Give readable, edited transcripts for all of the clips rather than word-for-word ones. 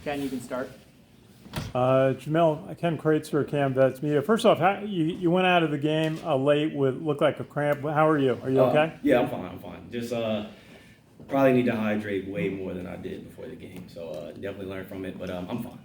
Ken, you can start. Jemel, Ken Kraetzer, CaMMVetsMedia. First off, you went out of the game late with looked like a cramp. How are you? Are you okay? Yeah, I'm fine. Just probably need to hydrate way more than I did before the game. So definitely learned from it, but I'm fine.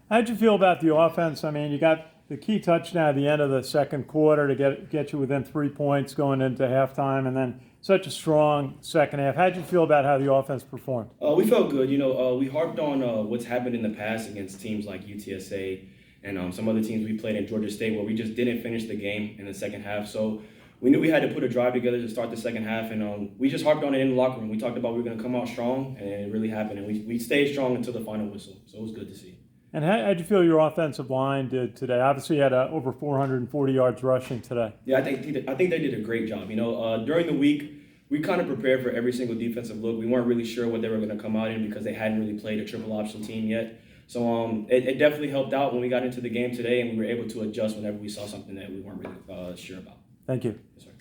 How'd you feel about the offense? I mean, you got the key touchdown at the end of the second quarter to get you within 3 points going into halftime, and then such a strong second half. How'd you feel about how the offense performed? We felt good. We harped on what's happened in the past against teams like UTSA and some other teams we played in Georgia State where we just didn't finish the game in the second half. So we knew we had to put a drive together to start the second half, and we just harped on it in the locker room. We talked about we were going to come out strong, and it really happened. And we stayed strong until the final whistle. So it was good to see. And how'd you feel your offensive line did today? Obviously, you had over 440 yards rushing today. Yeah, I think they did a great job. During the week, we kind of prepared for every single defensive look. We weren't really sure what they were going to come out in because they hadn't really played a triple option team yet. So it definitely helped out when we got into the game today, and we were able to adjust whenever we saw something that we weren't really sure about. Thank you. Yes, sir.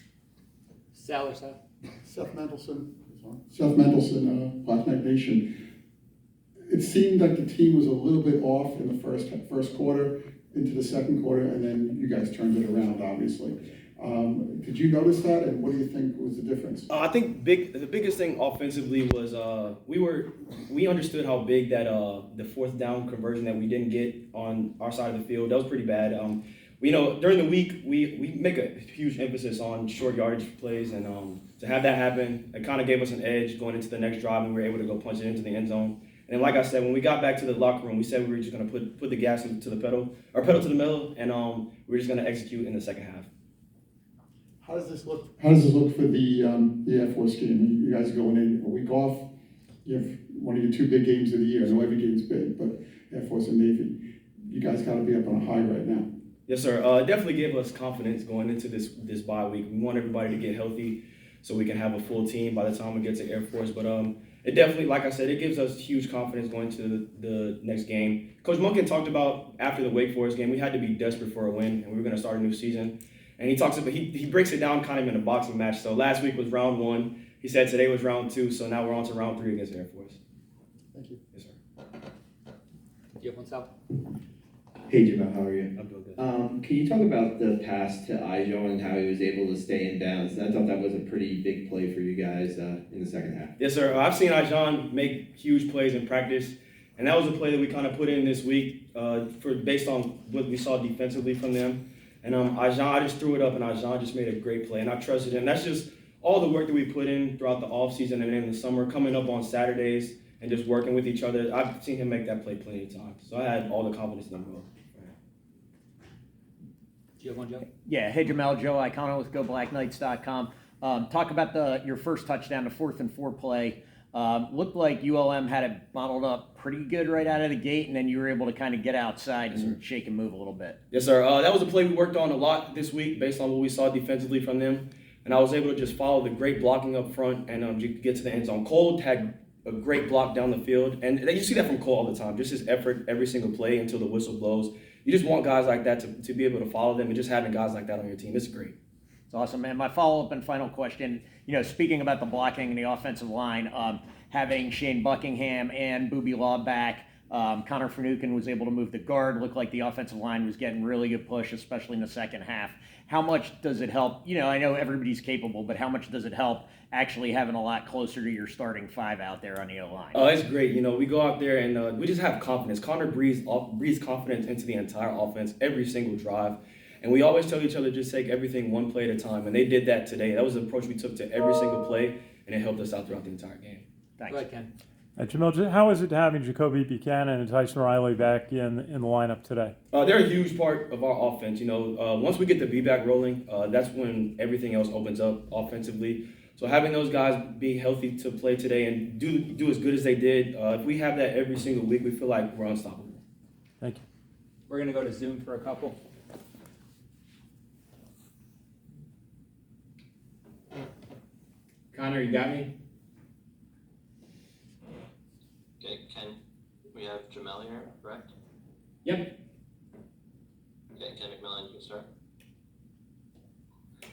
Sal or Sal? Seth Mendelson, Black Knight Nation. It seemed like the team was a little bit off in the first quarter into the second quarter, and then you guys turned it around, obviously. Did you notice that, and what do you think was the difference? I think the biggest thing offensively was we understood how big that the fourth down conversion that we didn't get on our side of the field, that was pretty bad. During the week we make a huge emphasis on short yardage plays, and to have that happen, it kind of gave us an edge going into the next drive, and we were able to go punch it into the end zone. And like I said, when we got back to the locker room, we said we were just going to put the gas into the pedal to the metal, and we were just going to execute in the second half. How does this look for the Air Force game? You guys are going in a week off. You have one of your two big games of the year. I know every game's big, but Air Force and Navy, you guys got to be up on a high right now. Yes, sir. It definitely gave us confidence going into this bye week. We want everybody to get healthy so we can have a full team by the time we get to Air Force. But it definitely, like I said, it gives us huge confidence going to the next game. Coach Monken talked about after the Wake Forest game, we had to be desperate for a win, and we were going to start a new season. And he talks about he breaks it down kind of in a boxing match. So last week was round 1. He said today was round 2. So now we're on to round 3 against Air Force. Thank you. Yes, sir. Do you have one, Sal? Hey, Jemel, how are you? I'm doing good. Can you talk about the pass to Ijon and how he was able to stay in bounds? I thought that was a pretty big play for you guys in the second half. Yes, sir. I've seen Ijon make huge plays in practice, and that was a play that we kind of put in this week based on what we saw defensively from them. And Ijon, I just threw it up, and Ijon just made a great play, and I trusted him. That's just all the work that we put in throughout the offseason and in the summer, coming up on Saturdays and just working with each other. I've seen him make that play plenty of times, so I had all the confidence in him. Do you have one, Joe? Yeah, hey Jemel, Joe Icono with GoBlackKnights.com. Talk about your first touchdown, the 4th and 4 play. Looked like ULM had it bottled up pretty good right out of the gate, and then you were able to kind of get outside and shake and move a little bit. Yes, sir. That was a play we worked on a lot this week based on what we saw defensively from them, and I was able to just follow the great blocking up front and get to the end zone. Cole had a great block down the field, and you see that from Cole all the time, just his effort every single play until the whistle blows. You just want guys like that to be able to follow them, and just having guys like that on your team, it's great. It's awesome, man. My follow-up and final question, speaking about the blocking and the offensive line, having Shane Buckingham and Boobie Law back, Connor Finucane was able to move the guard. Looked like the offensive line was getting really good push, especially in the second half. How much does it help? I know everybody's capable, but how much does it help actually having a lot closer to your starting 5 out there on the O-line? Oh, it's great. We go out there and we just have confidence. Connor breathes confidence into the entire offense every single drive. And we always tell each other, just take everything one play at a time. And they did that today. That was the approach we took to every single play, and it helped us out throughout the entire game. Thanks. Go ahead, Ken. Jemel, how is it having Jacoby Buchanan and Tyson Riley back in the lineup today? They're a huge part of our offense. Once we get the B-back rolling, that's when everything else opens up offensively. So having those guys be healthy to play today and do as good as they did, if we have that every single week, we feel like we're unstoppable. Thank you. We're going to go to Zoom for a couple. Connor, you got me? Okay, Ken, we have Jemel here, correct? Yep. Okay, Ken McMillan, you can start. Ken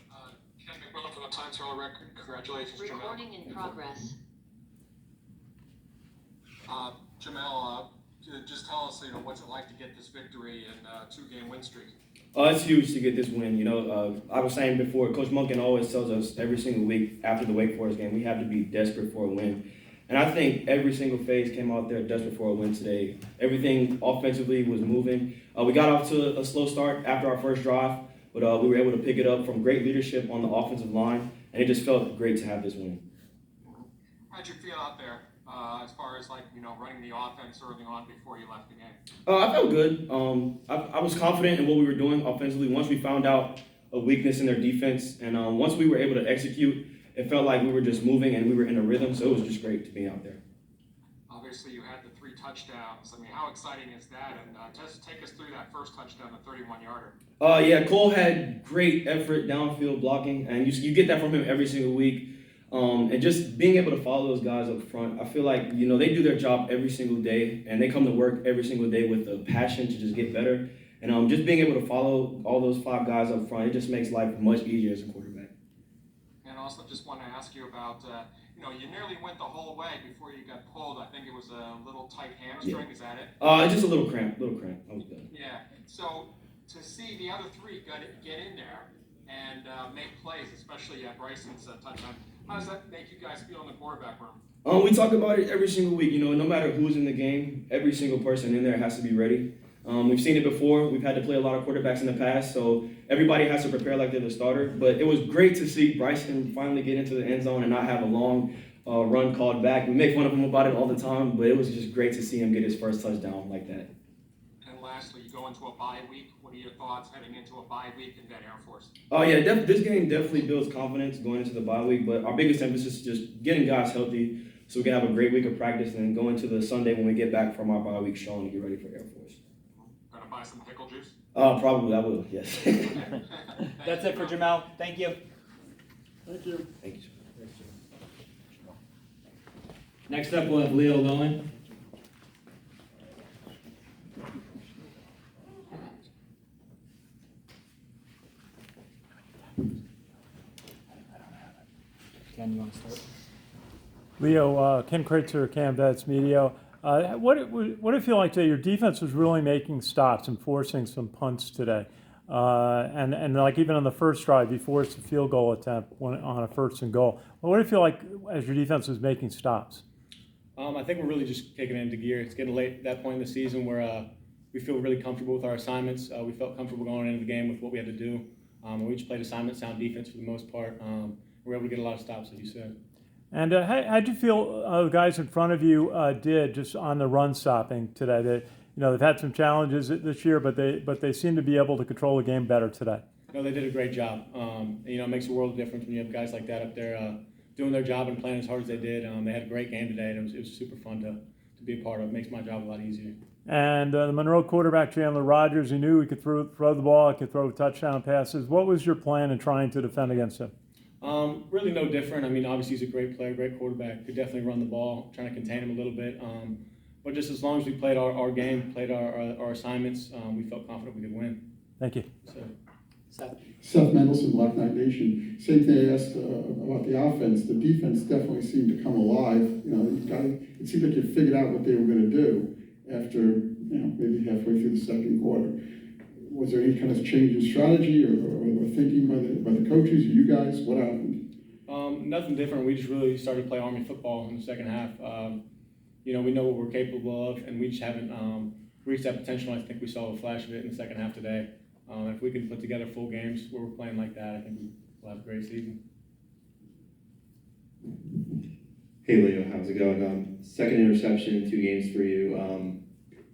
McMillan for the Times Herald Record. Congratulations, Jemel. Recording in progress. Jemel, just tell us, what's it like to get this victory and two-game win streak? It's huge to get this win. I was saying before, Coach Monken always tells us every single week after the Wake Forest game, we have to be desperate for a win. And I think every single phase came out there desperate for a win today. Everything offensively was moving. We got off to a slow start after our first drive, but we were able to pick it up from great leadership on the offensive line, and it just felt great to have this win. How'd you feel out there as far as running the offense early on before you left the game? I felt good. I was confident in what we were doing offensively. Once we found out a weakness in their defense, and once we were able to execute, it felt like we were just moving and we were in a rhythm. So it was just great to be out there. Obviously, you had the 3 touchdowns. I mean, how exciting is that? And just take us through that first touchdown, the 31-yarder. Yeah, Cole had great effort downfield blocking, and you get that from him every single week. And just being able to follow those guys up front, I feel like, they do their job every single day, and they come to work every single day with a passion to just get better. And just being able to follow all those 5 guys up front, it just makes life much easier as a quarterback. And also just want to ask you about, you nearly went the whole way before you got pulled. I think it was a little tight hamstring. Yeah. Is that it? Just a little cramp. I was done. Yeah. So to see the other 3 get in there and make plays, especially at Bryson's touchdown, how does that make you guys feel in the quarterback room? We talk about it every single week. No matter who's in the game, every single person in there has to be ready. We've seen it before. We've had to play a lot of quarterbacks in the past, so everybody has to prepare like they're the starter. But it was great to see Bryson finally get into the end zone and not have a long run called back. We make fun of him about it all the time, but it was just great to see him get his first touchdown like that. And lastly, you go into a bye week. What are your thoughts heading into a bye week in Vet Air Force? Oh yeah, this game definitely builds confidence going into the bye week. But our biggest emphasis is just getting guys healthy so we can have a great week of practice and go into the Sunday when we get back from our bye week showing to get ready for Air Force. Gonna buy some pickle juice? Probably I will. Yes. That's it for Jemel. Thank you. Thank you. Thank you. Next up, we'll have Leo Lowin. Ken, you want to start? Leo, Ken Kraetzer, CaMMVetsMedia. What do you feel like today? Your defense was really making stops and forcing some punts today. And like even on the first drive, you forced a field goal attempt on a 1st and goal. Well, what do you feel like as your defense was making stops? I think we're really just kicking it into gear. It's getting late at that point in the season where we feel really comfortable with our assignments. We felt comfortable going into the game with what we had to do. We just played assignment, sound defense for the most part. We were able to get a lot of stops, as you said. And how'd you feel the guys in front of you did just on the run stopping today? They've had some challenges this year, but they seem to be able to control the game better today. No, they did a great job. It makes a world of difference when you have guys like that up there doing their job and playing as hard as they did. They had a great game today, and it was super fun to be a part of. It makes my job a lot easier. And the Monroe quarterback, Chandler Rogers, he knew he could throw the ball, he could throw touchdown passes. What was your plan in trying to defend against him? Really no different. I mean, obviously he's a great player, great quarterback. Could definitely run the ball, trying to contain him a little bit. But just as long as we played our game, played our assignments, we felt confident we could win. Thank you. So. Seth Mendelson, Black Knight Nation. Same thing I asked about the offense. The defense definitely seemed to come alive. It seemed like you figured out what they were going to do after maybe halfway through the second quarter. Was there any kind of change in strategy or thinking by the coaches or you guys? What happened? Nothing different. We just really started to play Army football in the second half. We know what we're capable of, and we just haven't reached that potential. I think we saw a flash of it in the second half today. If we can put together full games where we're playing like that, I think we'll have a great season. Hey Leo, how's it going? Second interception in 2 games for you.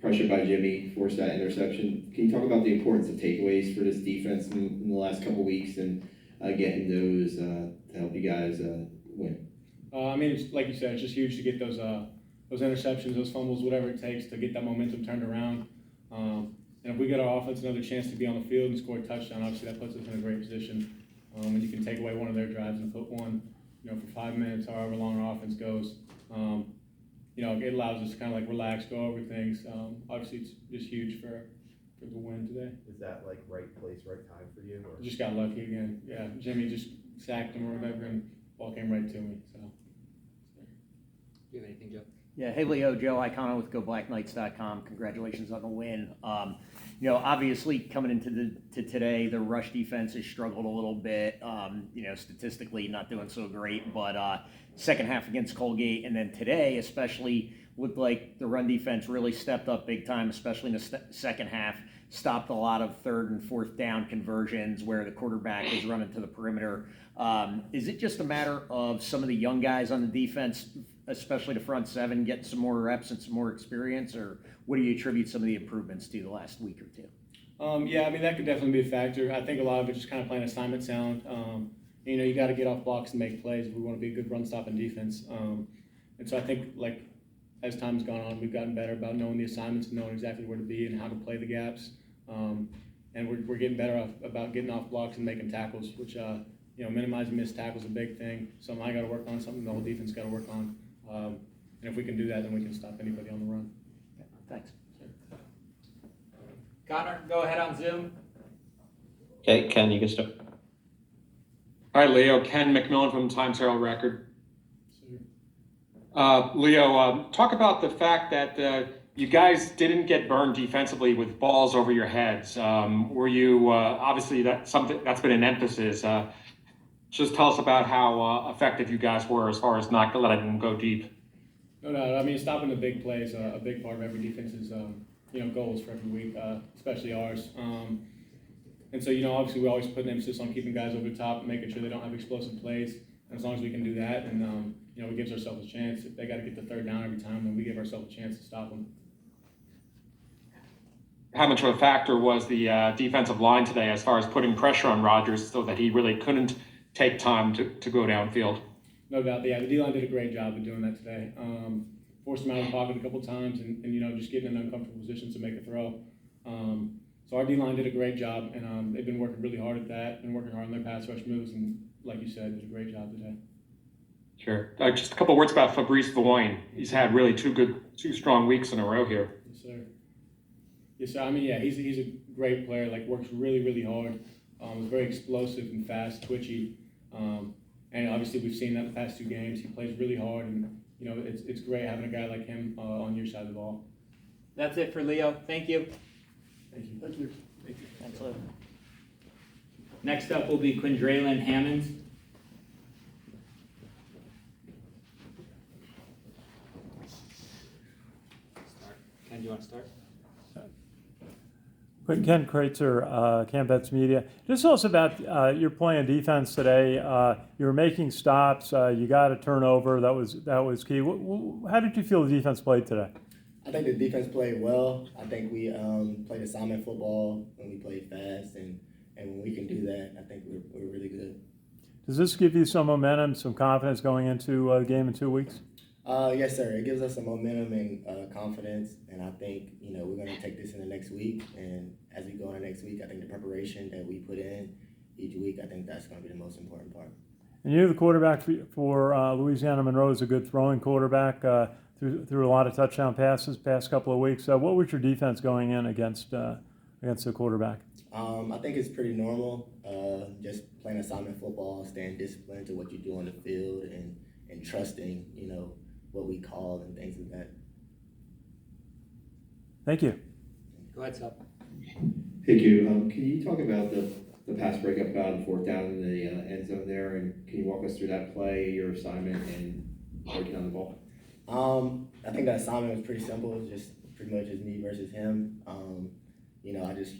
Pressured by Jimmy, forced that interception. Can you talk about the importance of takeaways for this defense in the last couple weeks and getting those to help you guys win? It's, like you said, it's just huge to get those interceptions, those fumbles, whatever it takes to get that momentum turned around. And if we get our offense another chance to be on the field and score a touchdown, obviously that puts us in a great position. When you can take away one of their drives and put one, for 5 minutes, however long our offense goes, it allows us to kind of like relax, go over things. Obviously, it's just huge for the win today. Is that like right place, right time for you? Or? Just got lucky again. Yeah, Jimmy just sacked him or whatever, and ball came right to me. So. Do you have anything, Joe? Yeah, hey Leo, Joe Icona with GoBlackKnights.com. Congratulations on the win. Obviously coming into today, the rush defense has struggled a little bit. Statistically not doing so great, but second half against Colgate, and then today especially looked like the run defense really stepped up big time, especially in the second half. Stopped a lot of third and fourth down conversions where the quarterback is running to the perimeter. Is it just a matter of some of the young guys on the defense, especially the front seven, getting some more reps and some more experience, or what do you attribute some of the improvements to the last week or two? That could definitely be a factor. I think a lot of it just kind of playing assignment sound. You got to get off blocks and make plays if we want to be a good run stopping defense. And so I think, like, as time's gone on, we've gotten better about knowing the assignments and knowing exactly where to be and how to play the gaps. And we're getting better about getting off blocks and making tackles, which, minimizing missed tackles is a big thing. Something I got to work on, something the whole defense got to work on. And if we can do that, then we can stop anybody on the run. Thanks. Connor, go ahead on Zoom. Okay, Ken, you can start. Hi, Leo. Ken McMillan from Times Herald Record. Leo, talk about the fact that you guys didn't get burned defensively with balls over your heads. Were you obviously that's something that's been an emphasis. Just tell us about how effective you guys were as far as not letting them go deep. No doubt. Stopping the big plays a big part of every defense's goals for every week, especially ours. And so obviously we always put an emphasis on keeping guys over the top and making sure they don't have explosive plays. And as long as we can do that, and we give ourselves a chance. If they got to get the third down every time, then we give ourselves a chance to stop them. How much of a factor was the defensive line today as far as putting pressure on Rodgers so that he really couldn't take time to go downfield? No doubt. Yeah, the D-line did a great job of doing that today. Forced him out of the pocket a couple times and just getting in uncomfortable positions to make a throw. So our D-line did a great job, and they've been working really hard at that, been working hard on their pass rush moves, and like you said, did a great job today. Sure. Just a couple words about Fabrice Voine. He's had really two strong weeks in a row here. Yes, sir. Yes, sir. He's a great player. Like, works really, really hard. Is very explosive and fast, twitchy. And obviously we've seen that the past 2 games. He plays really hard, and it's great having a guy like him on your side of the ball. That's it for Leo. Thank you. Thank you. Thank you. Thanks, Leo. Next up will be Quin Hammonds. Ken, do you want to start? Ken Kraetzer, CaMMVetsMedia. Just tell us about you're playing defense today. You were making stops. You got a turnover. That was key. How did you feel the defense played today? I think the defense played well. I think we played assignment football and we played fast, and when we can do that, I think we're really good. Does this give you some momentum, some confidence going into the game in 2 weeks? Yes, sir. It gives us some momentum and confidence, and I think we're going to take this in the next week. And as we go into next week, I think the preparation that we put in each week, I think that's going to be the most important part. And you're the quarterback for Louisiana Monroe. Is a good throwing quarterback. Through a lot of touchdown passes past couple of weeks. What was your defense going in against the quarterback? I think it's pretty normal. Just playing assignment football, staying disciplined to what you do on the field, and trusting what we call and things like that. Thank you. Go ahead, Sal. Hey, Q, can you talk about the pass breakup out on 4th down in the end zone there, and can you walk us through that play, your assignment, and breaking down the ball? I think that assignment was pretty simple. It was just pretty much just me versus him. I just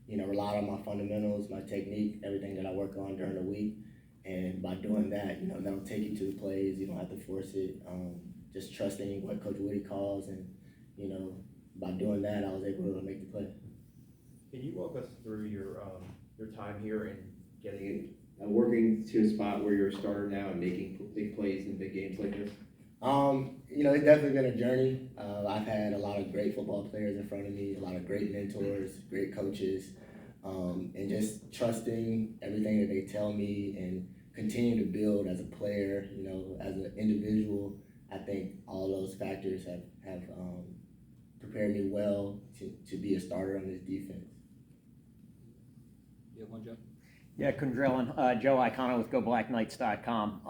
relied on my fundamentals, my technique, everything that I work on during the week. And by doing that, that'll take you to the plays. You don't have to force it. Just trusting what Coach Woody calls, and by doing that, I was able to make the play. Can you walk us through your time here and getting it? Working to a spot where you're a starter now and making big plays in big games like this? It's definitely been a journey. I've had a lot of great football players in front of me, a lot of great mentors, great coaches, and just trusting everything that they tell me and continue to build as a player, as an individual. I think all those factors have prepared me well to be a starter on this defense. You have one, Joe? Yeah, Joe Icona with GoBlackKnights.com.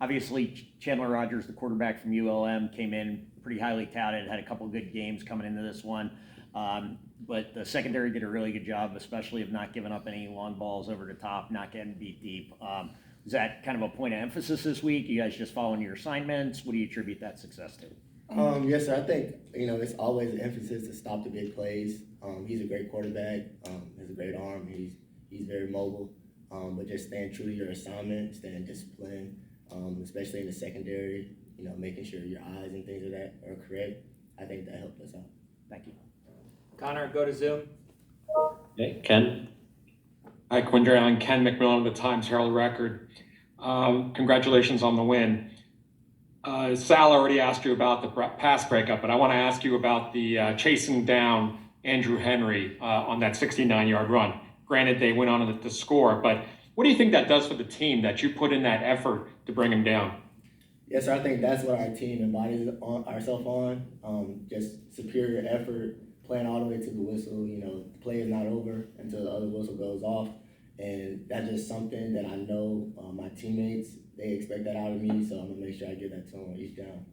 Obviously, Chandler Rogers, the quarterback from ULM, came in pretty highly touted, had a couple good games coming into this one. But the secondary did a really good job, especially of not giving up any long balls over the top, not getting beat deep. Is that kind of a point of emphasis this week? You guys just following your assignments? What do you attribute that success to? Yes, sir. I think, it's always an emphasis to stop the big plays. He's a great quarterback. Has a great arm. He's very mobile. But just staying true to your assignment, staying disciplined, especially in the secondary, making sure your eyes and things of that are correct. I think that helped us out. Thank you. Connor, go to Zoom. Okay, Ken? Hi, Quin Hammonds, Ken McMillan of the Times Herald Record. Congratulations on the win. Sal already asked you about the pass breakup, but I want to ask you about the chasing down Andrew Henry on that 69-yard run. Granted, they went on to score, but what do you think that does for the team that you put in that effort to bring him down? Yes, sir. I think that's what our team embodies ourselves on. Just superior effort, playing all the way to the whistle. The play is not over until the other whistle goes off. And that's just something that I know my teammates, they expect that out of me, so I'm going to make sure I give that to them each down.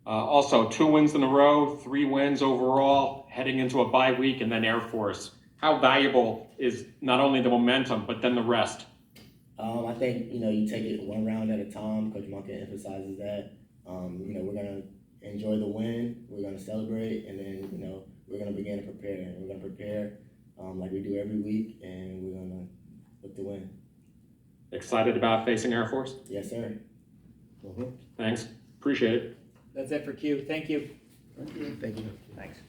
Also, 2 wins in a row, 3 wins overall, heading into a bye week, and then Air Force. How valuable is not only the momentum, but then the rest? I think, you take it one round at a time. Coach Monken emphasizes that. We're going to enjoy the win, we're going to celebrate, and then, we're going to begin to prepare. And we're going to prepare like we do every week, and we're going to look to win. Excited about facing Air Force? Yes, sir. Thanks. Appreciate it. That's it for Q. Thank you. Thank you. Thanks.